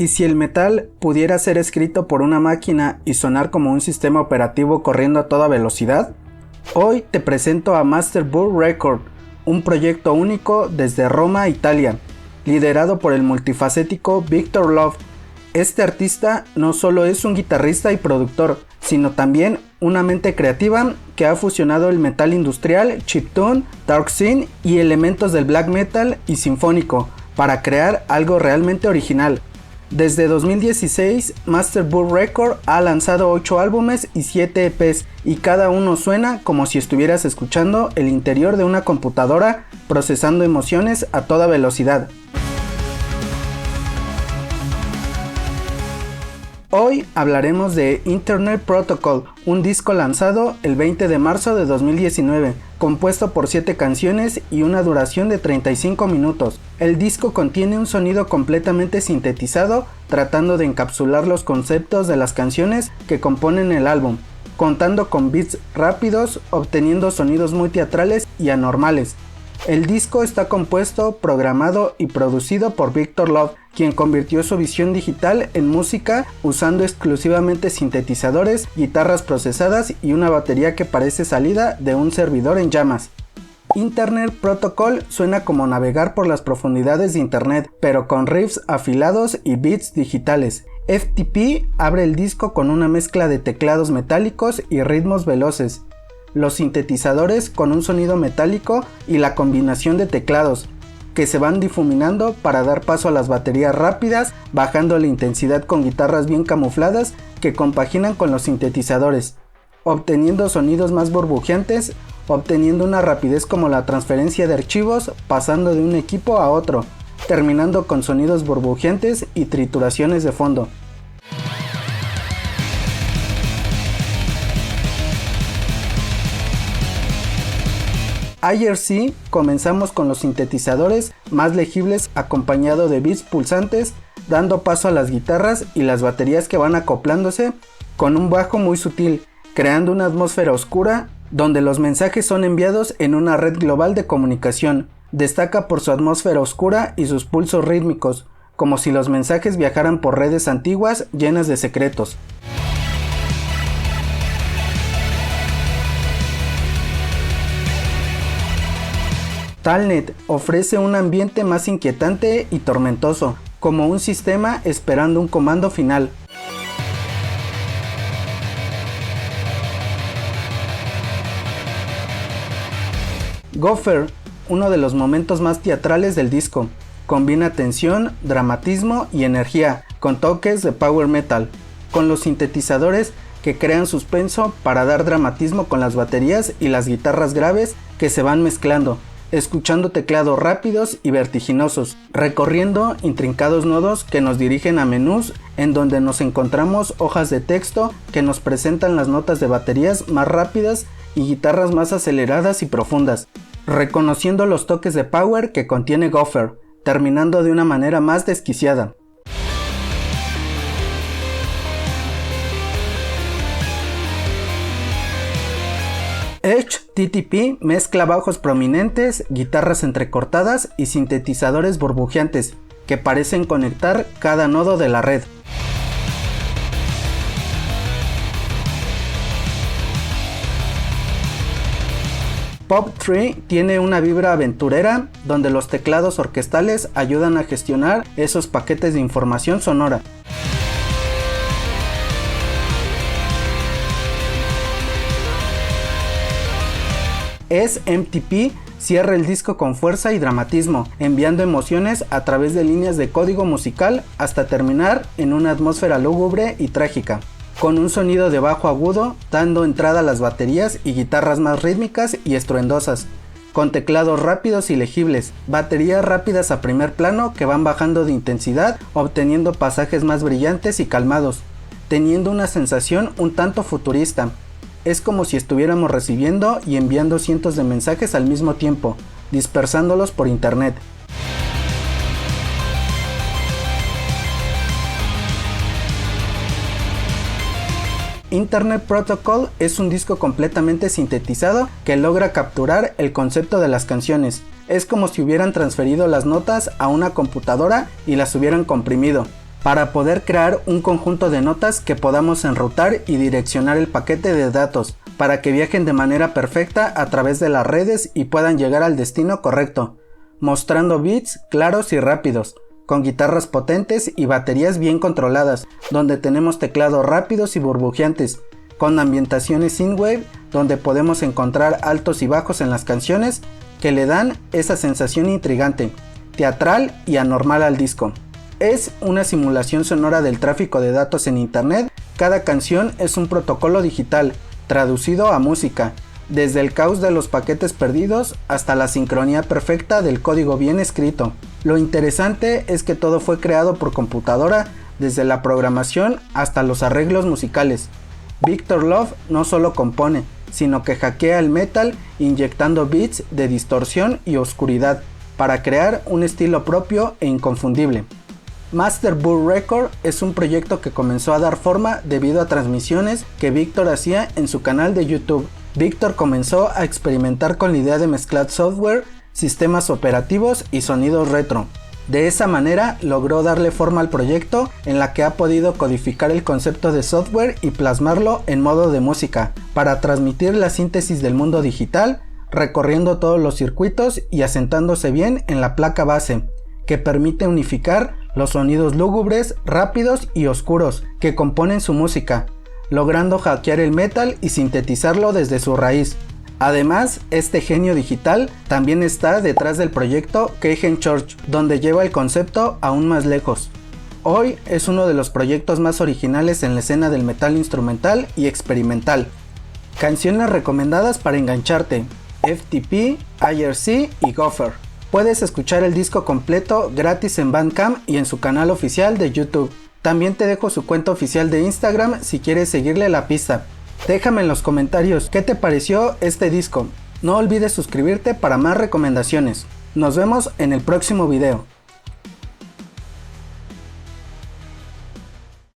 ¿Y si el metal pudiera ser escrito por una máquina y sonar como un sistema operativo corriendo a toda velocidad? Hoy te presento a Masterboard Record, un proyecto único desde Roma, Italia, liderado por el multifacético Victor Love. Este artista no solo es un guitarrista y productor, sino también una mente creativa que ha fusionado el metal industrial, chiptune, dark synth y elementos del black metal y sinfónico para crear algo realmente original. Desde 2016, Masterboard Record ha lanzado 8 álbumes y 7 EPs, y cada uno suena como si estuvieras escuchando el interior de una computadora procesando emociones a toda velocidad. Hoy hablaremos de Internet Protocol, un disco lanzado el 20 de marzo de 2019, compuesto por 7 canciones y una duración de 35 minutos. El disco contiene un sonido completamente sintetizado, tratando de encapsular los conceptos de las canciones que componen el álbum, contando con beats rápidos, obteniendo sonidos muy teatrales y anormales. El disco está compuesto, programado y producido por Victor Love, quien convirtió su visión digital en música usando exclusivamente sintetizadores, guitarras procesadas y una batería que parece salida de un servidor en llamas. Internet Protocol suena como navegar por las profundidades de internet, pero con riffs afilados y beats digitales. FTP abre el disco con una mezcla de teclados metálicos y ritmos veloces, los sintetizadores con un sonido metálico y la combinación de teclados, que se van difuminando para dar paso a las baterías rápidas, bajando la intensidad con guitarras bien camufladas que compaginan con los sintetizadores, obteniendo sonidos más burbujeantes, obteniendo una rapidez como la transferencia de archivos, pasando de un equipo a otro, terminando con sonidos burbujeantes y trituraciones de fondo. IRC comenzamos con los sintetizadores más legibles acompañado de beats pulsantes, dando paso a las guitarras y las baterías que van acoplándose con un bajo muy sutil, creando una atmósfera oscura donde los mensajes son enviados en una red global de comunicación. Destaca por su atmósfera oscura y sus pulsos rítmicos, como si los mensajes viajaran por redes antiguas llenas de secretos. Talnet ofrece un ambiente más inquietante y tormentoso, como un sistema esperando un comando final. Gopher, uno de los momentos más teatrales del disco, combina tensión, dramatismo y energía, con toques de power metal, con los sintetizadores que crean suspenso para dar dramatismo con las baterías y las guitarras graves que se van mezclando, escuchando teclados rápidos y vertiginosos, recorriendo intrincados nodos que nos dirigen a menús en donde nos encontramos hojas de texto que nos presentan las notas de baterías más rápidas y guitarras más aceleradas y profundas, reconociendo los toques de power que contiene Gopher, terminando de una manera más desquiciada. HTTP mezcla bajos prominentes, guitarras entrecortadas y sintetizadores burbujeantes que parecen conectar cada nodo de la red. Pop Tree tiene una vibra aventurera donde los teclados orquestales ayudan a gestionar esos paquetes de información sonora. SMTP cierra el disco con fuerza y dramatismo, enviando emociones a través de líneas de código musical hasta terminar en una atmósfera lúgubre y trágica, con un sonido de bajo agudo dando entrada a las baterías y guitarras más rítmicas y estruendosas, con teclados rápidos y legibles, baterías rápidas a primer plano que van bajando de intensidad, obteniendo pasajes más brillantes y calmados, teniendo una sensación un tanto futurista. Es como si estuviéramos recibiendo y enviando cientos de mensajes al mismo tiempo, dispersándolos por internet. Internet Protocol es un disco completamente sintetizado que logra capturar el concepto de las canciones. Es como si hubieran transferido las notas a una computadora y las hubieran comprimido. para poder crear un conjunto de notas que podamos enrutar y direccionar el paquete de datos para que viajen de manera perfecta a través de las redes y puedan llegar al destino correcto, mostrando beats claros y rápidos, con guitarras potentes y baterías bien controladas, donde tenemos teclados rápidos y burbujeantes, con ambientaciones synthwave donde podemos encontrar altos y bajos en las canciones que le dan esa sensación intrigante, teatral y anormal al disco. Es una simulación sonora del tráfico de datos en internet. Cada canción es un protocolo digital, traducido a música, desde el caos de los paquetes perdidos hasta la sincronía perfecta del código bien escrito. Lo interesante es que todo fue creado por computadora, desde la programación hasta los arreglos musicales. Victor Love no solo compone, sino que hackea el metal inyectando beats de distorsión y oscuridad para crear un estilo propio e inconfundible. Master Bull Record es un proyecto que comenzó a dar forma debido a transmisiones que Victor hacía en su canal de YouTube. Victor comenzó a experimentar con la idea de mezclar software, sistemas operativos y sonidos retro. De esa manera logró darle forma al proyecto, en la que ha podido codificar el concepto de software y plasmarlo en modo de música, para transmitir la síntesis del mundo digital, recorriendo todos los circuitos y asentándose bien en la placa base, que permite unificar los sonidos lúgubres, rápidos y oscuros que componen su música, logrando hackear el metal y sintetizarlo desde su raíz. Además, este genio digital también está detrás del proyecto Keigen Church, donde lleva el concepto aún más lejos. Hoy es uno de los proyectos más originales en la escena del metal instrumental y experimental. Canciones recomendadas para engancharte: FTP, IRC y Gopher. Puedes escuchar el disco completo gratis en Bandcamp y en su canal oficial de YouTube. También te dejo su cuenta oficial de Instagram si quieres seguirle la pista. Déjame en los comentarios qué te pareció este disco. No olvides suscribirte para más recomendaciones. Nos vemos en el próximo video.